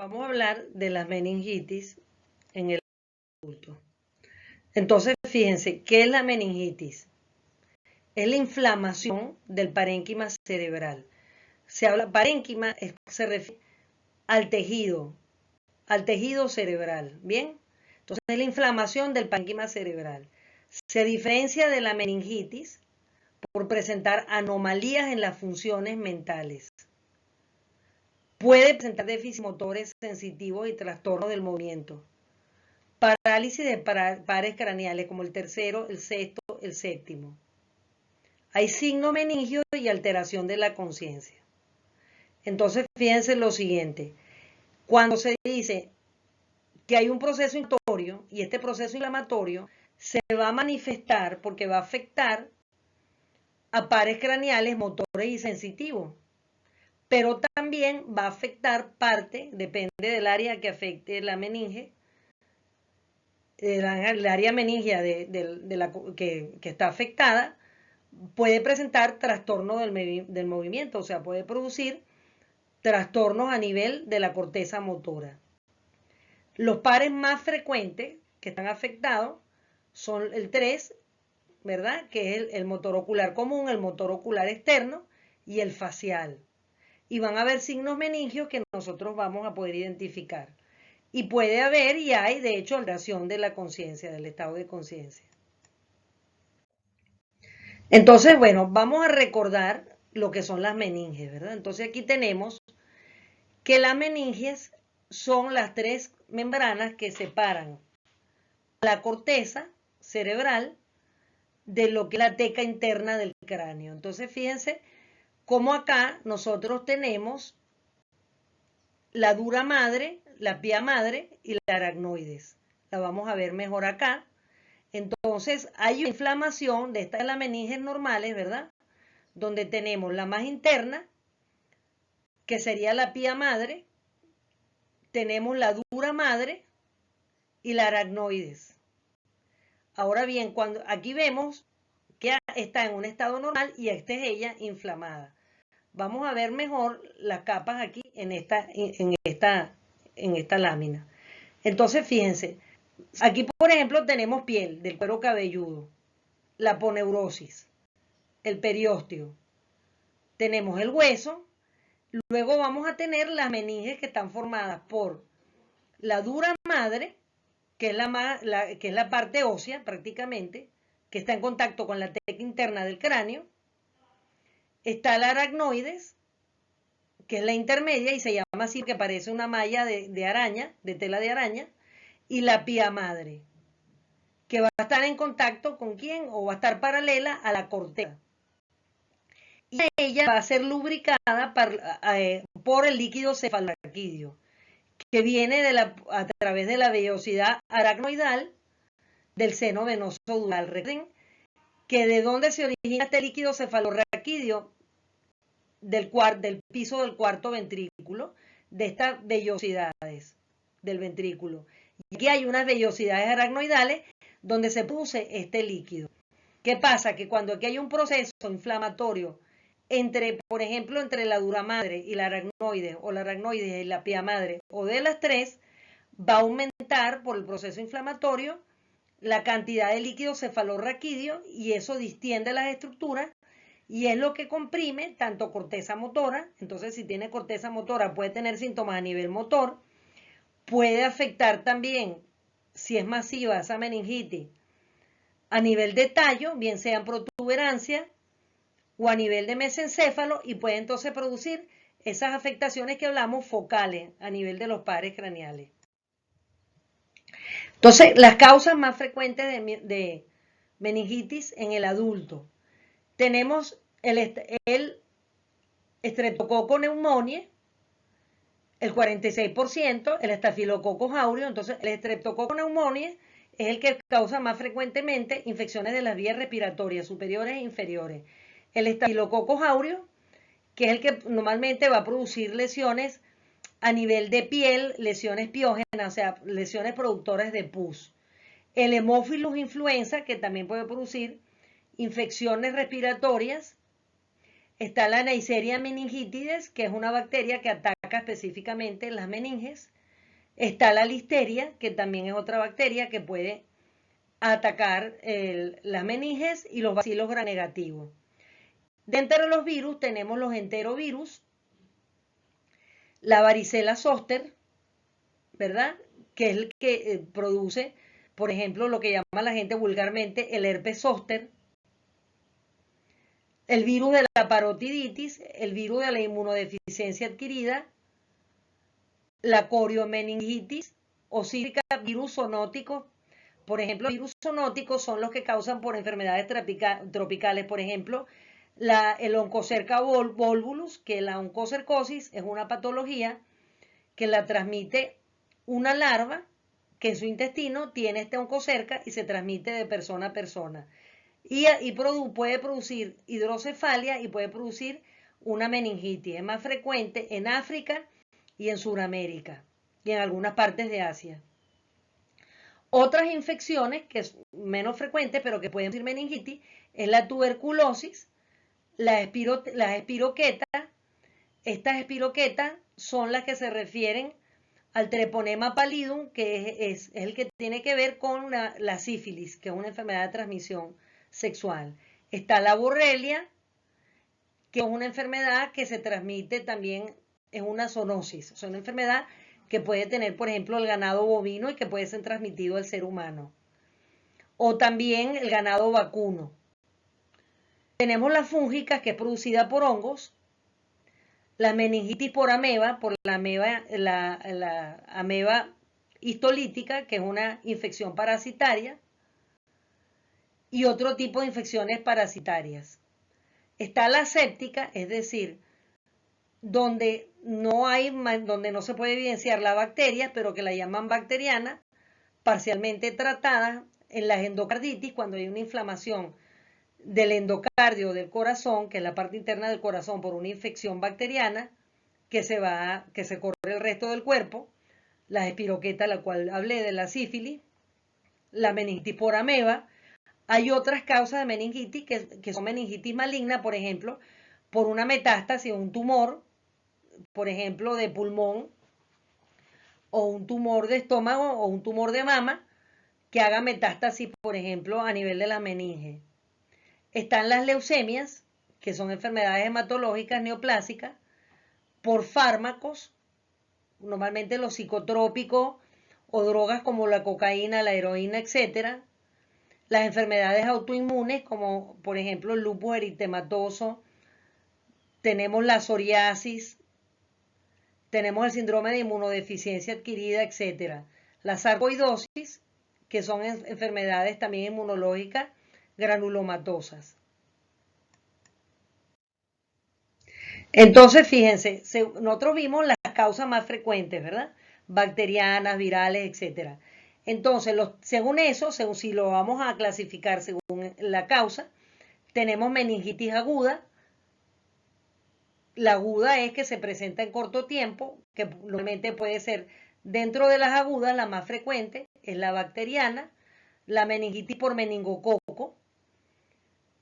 Vamos a hablar de las meningitis en el adulto. Entonces, fíjense, ¿qué es la meningitis? Es la inflamación del parénquima cerebral. Se habla, parénquima se refiere al tejido cerebral, ¿bien? Entonces, es la inflamación del parénquima cerebral. Se diferencia de la meningitis por presentar anomalías en las funciones mentales. Puede presentar déficits motores sensitivos y trastornos del movimiento. Parálisis de pares craneales como el tercero, el sexto, el séptimo. Hay signos meningios y alteración de la conciencia. Entonces, fíjense lo siguiente. Cuando se dice que hay un proceso inflamatorio y este proceso inflamatorio se va a manifestar porque va a afectar a pares craneales, motores y sensitivos. Pero también va a afectar parte, depende del área que afecte la meninge, el área meningia que está afectada, puede presentar trastorno del movimiento, o sea, puede producir trastornos a nivel de la corteza motora. Los pares más frecuentes que están afectados son el 3, ¿verdad? Que es el motor ocular común, el motor ocular externo y el facial. Y van a haber signos meningios que nosotros vamos a poder identificar. Y puede haber, y hay, de hecho, alteración de la conciencia, del estado de conciencia. Entonces, bueno, vamos a recordar lo que son las meninges, ¿verdad? Entonces aquí tenemos que las meninges son las 3 membranas que separan la corteza cerebral de lo que es la teca interna del cráneo. Entonces, fíjense cómo acá nosotros tenemos la dura madre, la pía madre y la aracnoides. La vamos a ver mejor acá. Entonces, hay una inflamación de estas de las meninges normales, ¿verdad? Donde tenemos la más interna, que sería la pía madre, tenemos la dura madre y la aracnoides. Ahora bien, cuando aquí vemos que está en un estado normal y esta es ella inflamada. Vamos a ver mejor las capas aquí en esta lámina. Entonces, fíjense, aquí por ejemplo tenemos piel del cuero cabelludo, la aponeurosis, el periósteo, tenemos el hueso, luego vamos a tener las meninges que están formadas por la dura madre, que es la parte ósea prácticamente, que está en contacto con la teca interna del cráneo. Está la aracnoides, que es la intermedia y se llama así porque parece una malla de araña, de tela de araña, y la pía madre, que va a estar en contacto con quién o va a estar paralela a la corteza. Y ella va a ser lubricada por el líquido cefalorraquídeo, que viene a través de la vellosidad aracnoidal del seno venoso dural. Recuerden que de dónde se origina este líquido cefalorraquídeo, del piso del cuarto ventrículo, de estas vellosidades del ventrículo. Y aquí hay unas vellosidades aracnoidales donde se produce este líquido. ¿Qué pasa? Que cuando aquí hay un proceso inflamatorio por ejemplo, entre la dura madre y la aracnoide, o la aracnoide y la pía madre, o de las 3, va a aumentar por el proceso inflamatorio la cantidad de líquido cefalorraquídeo y eso distiende las estructuras y es lo que comprime tanto corteza motora. Entonces, si tiene corteza motora puede tener síntomas a nivel motor, puede afectar también, si es masiva esa meningitis, a nivel de tallo, bien sea en protuberancia o a nivel de mesencéfalo, y puede entonces producir esas afectaciones que hablamos focales a nivel de los pares craneales. Entonces, las causas más frecuentes de meningitis en el adulto. Tenemos el Streptococcus pneumoniae, el 46%, el Staphylococcus aureus. Entonces, el Streptococcus pneumoniae es el que causa más frecuentemente infecciones de las vías respiratorias superiores e inferiores. El Staphylococcus aureus, que es el que normalmente va a producir lesiones a nivel de piel, lesiones piógenas, o sea, lesiones productoras de pus. El Haemophilus influenza, que también puede producir infecciones respiratorias. Está la Neisseria meningitidis, que es una bacteria que ataca ataca específicamente las meninges. Está la listeria, que también es otra bacteria que puede atacar las meninges y los bacilos gram negativos. Dentro de los virus tenemos los enterovirus, la varicela zoster, ¿verdad? Que es el que produce, por ejemplo, lo que llama la gente vulgarmente el herpes zóster, el virus de la parotiditis, el virus de la inmunodeficiencia adquirida, la coriomeningitis o zika, virus zoonóticos. Por ejemplo, los virus zoonóticos son los que causan por enfermedades tropicales, por ejemplo, el oncocerca volvulus, que la oncocercosis es una patología que la transmite una larva que en su intestino tiene este oncocerca y se transmite de persona a persona. Puede producir hidrocefalia y puede producir una meningitis. Es más frecuente en África y en Sudamérica y en algunas partes de Asia. Otras infecciones que es menos frecuentes pero que pueden producir meningitis es la tuberculosis, las espiroquetas. Estas espiroquetas son las que se refieren al treponema pallidum, que es el que tiene que ver con la sífilis, que es una enfermedad de transmisión sexual. Está la borrelia, que es una enfermedad que se transmite también, es una zoonosis, o sea, una enfermedad que puede tener, por ejemplo, el ganado bovino y que puede ser transmitido al ser humano. O también el ganado vacuno. Tenemos la fúngica, que es producida por hongos, la meningitis por la ameba histolítica, que es una infección parasitaria, y otro tipo de infecciones parasitarias. Está la séptica, es decir, donde no se puede evidenciar la bacteria, pero que la llaman bacteriana, parcialmente tratada en las endocarditis, cuando hay una inflamación del endocardio del corazón, que es la parte interna del corazón, por una infección bacteriana que se corre el resto del cuerpo, las espiroquetas, la cual hablé de la sífilis, la meningitis por ameba. Hay otras causas de meningitis que son meningitis maligna, por ejemplo, por una metástasis o un tumor, por ejemplo, de pulmón, o un tumor de estómago o un tumor de mama, que haga metástasis, por ejemplo, a nivel de la meninge. Están las leucemias, que son enfermedades hematológicas neoplásicas, por fármacos, normalmente los psicotrópicos o drogas como la cocaína, la heroína, etc. Las enfermedades autoinmunes, como por ejemplo el lupus eritematoso, tenemos la psoriasis, tenemos el síndrome de inmunodeficiencia adquirida, etc. La sarcoidosis, que son enfermedades también inmunológicas granulomatosas. Entonces, fíjense, nosotros vimos las causas más frecuentes, ¿verdad? Bacterianas, virales, etc. Entonces, según eso, si lo vamos a clasificar según la causa, tenemos meningitis aguda. La aguda es que se presenta en corto tiempo, que normalmente puede ser dentro de las agudas, la más frecuente es la bacteriana, la meningitis por meningococo.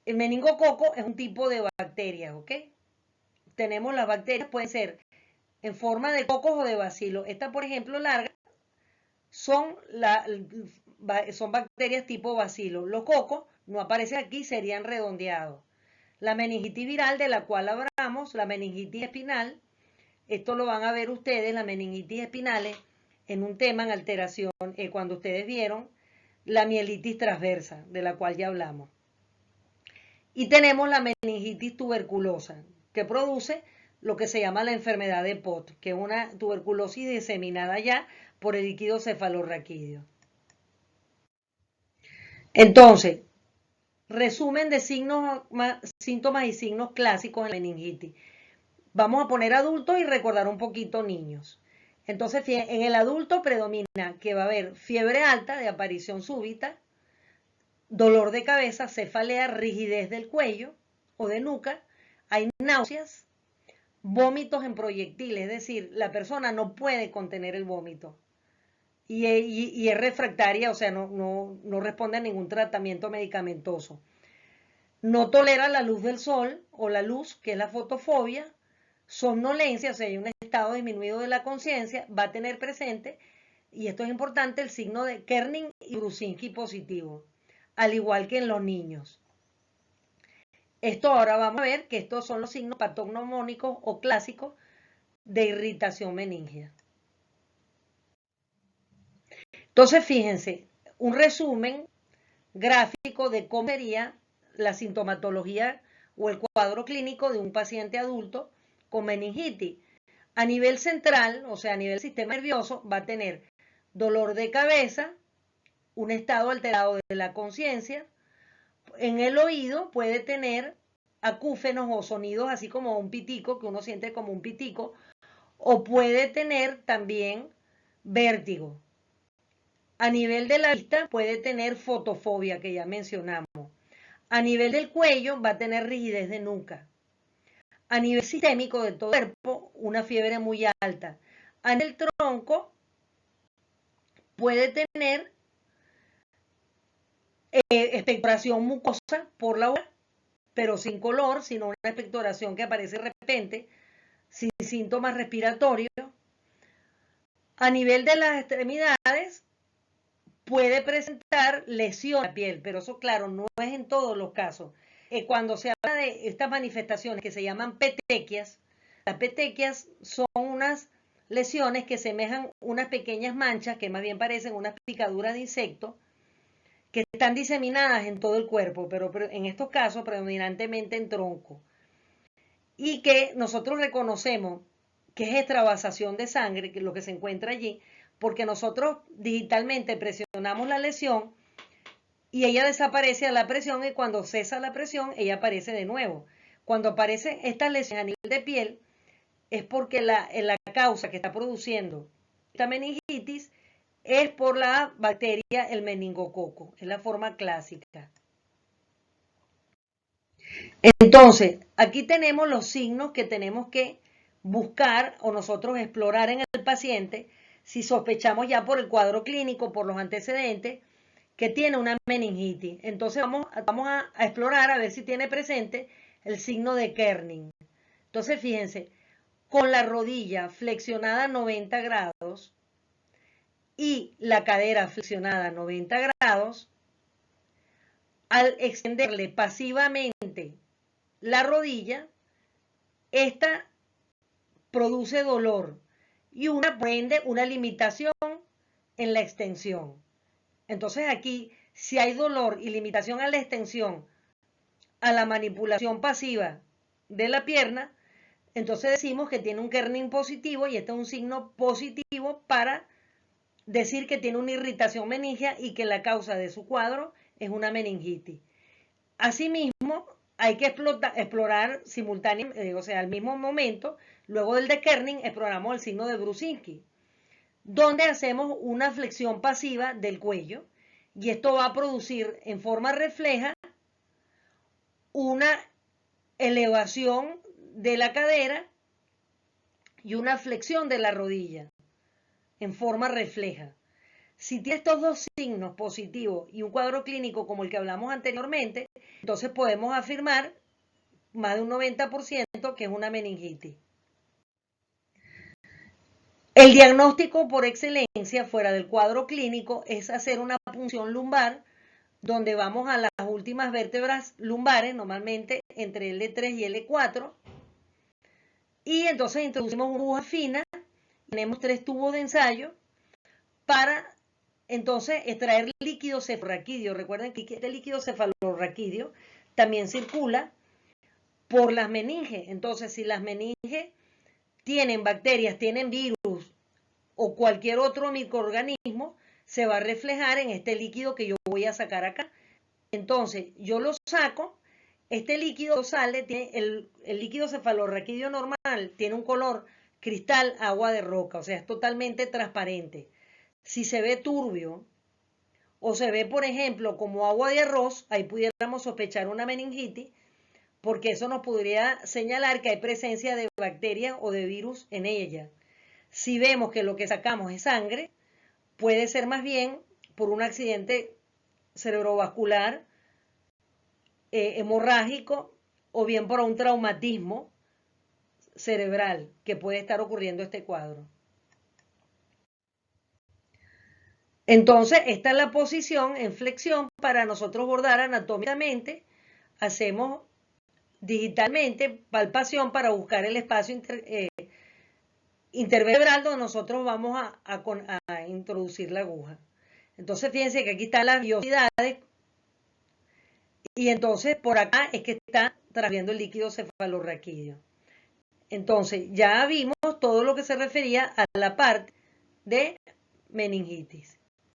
El meningococo es un tipo de bacterias, ¿ok? Tenemos las bacterias, pueden ser en forma de cocos o de bacilos. Esta, por ejemplo, larga, son bacterias tipo bacilo. Los cocos no aparecen aquí, serían redondeados. La meningitis viral, de la cual hablamos, la meningitis espinal, esto lo van a ver ustedes, las meningitis espinales, en un tema en alteración, cuando ustedes vieron la mielitis transversa, de la cual ya hablamos. Y tenemos la meningitis tuberculosa, que produce lo que se llama la enfermedad de Pott, que es una tuberculosis diseminada ya por el líquido cefalorraquídeo. Entonces, resumen de síntomas y signos clásicos en la meningitis. Vamos a poner adultos y recordar un poquito niños. Entonces, en el adulto predomina que va a haber fiebre alta de aparición súbita, dolor de cabeza, cefalea, rigidez del cuello o de nuca, hay náuseas, vómitos en proyectiles, es decir, la persona no puede contener el vómito y es refractaria, o sea, no responde a ningún tratamiento medicamentoso. No tolera la luz del sol o la luz, que es la fotofobia, somnolencia, o sea, hay un estado disminuido de la conciencia, va a tener presente, y esto es importante, el signo de Kerning y Brusinski positivo, al igual que en los niños. Esto ahora vamos a ver que estos son los signos patognomónicos o clásicos de irritación meningea. Entonces, fíjense, un resumen gráfico de cómo sería la sintomatología o el cuadro clínico de un paciente adulto con meningitis. A nivel central, o sea, a nivel sistema nervioso, va a tener dolor de cabeza, un estado alterado de la conciencia. En el oído puede tener acúfenos o sonidos así como un pitico, que uno siente como un pitico, o puede tener también vértigo. A nivel de la vista puede tener fotofobia, que ya mencionamos. A nivel del cuello va a tener rigidez de nuca. A nivel sistémico de todo el cuerpo, una fiebre muy alta. A nivel del tronco puede tener expectoración mucosa por la boca, pero sin color, sino una expectoración que aparece de repente, sin síntomas respiratorios. A nivel de las extremidades, puede presentar lesión en la piel, pero eso, claro, no es en todos los casos. Cuando se habla de estas manifestaciones que se llaman petequias, las petequias son unas lesiones que semejan unas pequeñas manchas que más bien parecen unas picaduras de insecto que están diseminadas en todo el cuerpo, pero en estos casos predominantemente en tronco. Y que nosotros reconocemos que es extravasación de sangre, que es lo que se encuentra allí, porque nosotros digitalmente presionamos la lesión y ella desaparece a la presión, y cuando cesa la presión, ella aparece de nuevo. Cuando aparecen estas lesiones a nivel de piel, es porque la causa que está produciendo esta meningitis es por la bacteria, el meningococo, es la forma clásica. Entonces, aquí tenemos los signos que tenemos que buscar o nosotros explorar en el paciente si sospechamos ya por el cuadro clínico, por los antecedentes, que tiene una meningitis. Entonces vamos a explorar a ver si tiene presente el signo de Kerning. Entonces fíjense, con la rodilla flexionada 90 grados y la cadera flexionada 90 grados, al extenderle pasivamente la rodilla, esta produce dolor y una limitación en la extensión. Entonces aquí, si hay dolor y limitación a la extensión, a la manipulación pasiva de la pierna, entonces decimos que tiene un Kerning positivo, y este es un signo positivo para decir que tiene una irritación meningea y que la causa de su cuadro es una meningitis. Asimismo, hay que explorar simultáneamente, o sea, al mismo momento, luego del de Kerning, exploramos el signo de Brusinski, donde hacemos una flexión pasiva del cuello, y esto va a producir en forma refleja una elevación de la cadera y una flexión de la rodilla en forma refleja. Si tiene estos dos signos positivos y un cuadro clínico como el que hablamos anteriormente, entonces podemos afirmar más de un 90% que es una meningitis. El diagnóstico por excelencia fuera del cuadro clínico es hacer una punción lumbar, donde vamos a las últimas vértebras lumbares, normalmente entre L3 y L4, y entonces introducimos una aguja fina, tenemos 3 tubos de ensayo para entonces extraer líquido cefalorraquídeo. Recuerden que este líquido cefalorraquídeo también circula por las meninges. Entonces, si las meninges tienen bacterias, tienen virus o cualquier otro microorganismo, se va a reflejar en este líquido que yo voy a sacar acá. Entonces, yo lo saco, este líquido sale, tiene el líquido cefalorraquídeo normal tiene un color cristal, agua de roca, o sea, es totalmente transparente. Si se ve turbio o se ve, por ejemplo, como agua de arroz, ahí pudiéramos sospechar una meningitis, porque eso nos podría señalar que hay presencia de bacterias o de virus en ella. Si vemos que lo que sacamos es sangre, puede ser más bien por un accidente cerebrovascular, hemorrágico, o bien por un traumatismo cerebral que puede estar ocurriendo este cuadro. Entonces, esta es la posición en flexión para nosotros bordar anatómicamente. Hacemos digitalmente palpación para buscar el espacio intervertebral donde nosotros vamos a introducir la aguja. Entonces, fíjense que aquí están las vellosidades y entonces por acá es que está transfiriendo el líquido cefalorraquídeo. Entonces, ya vimos todo lo que se refería a la parte de meningitis.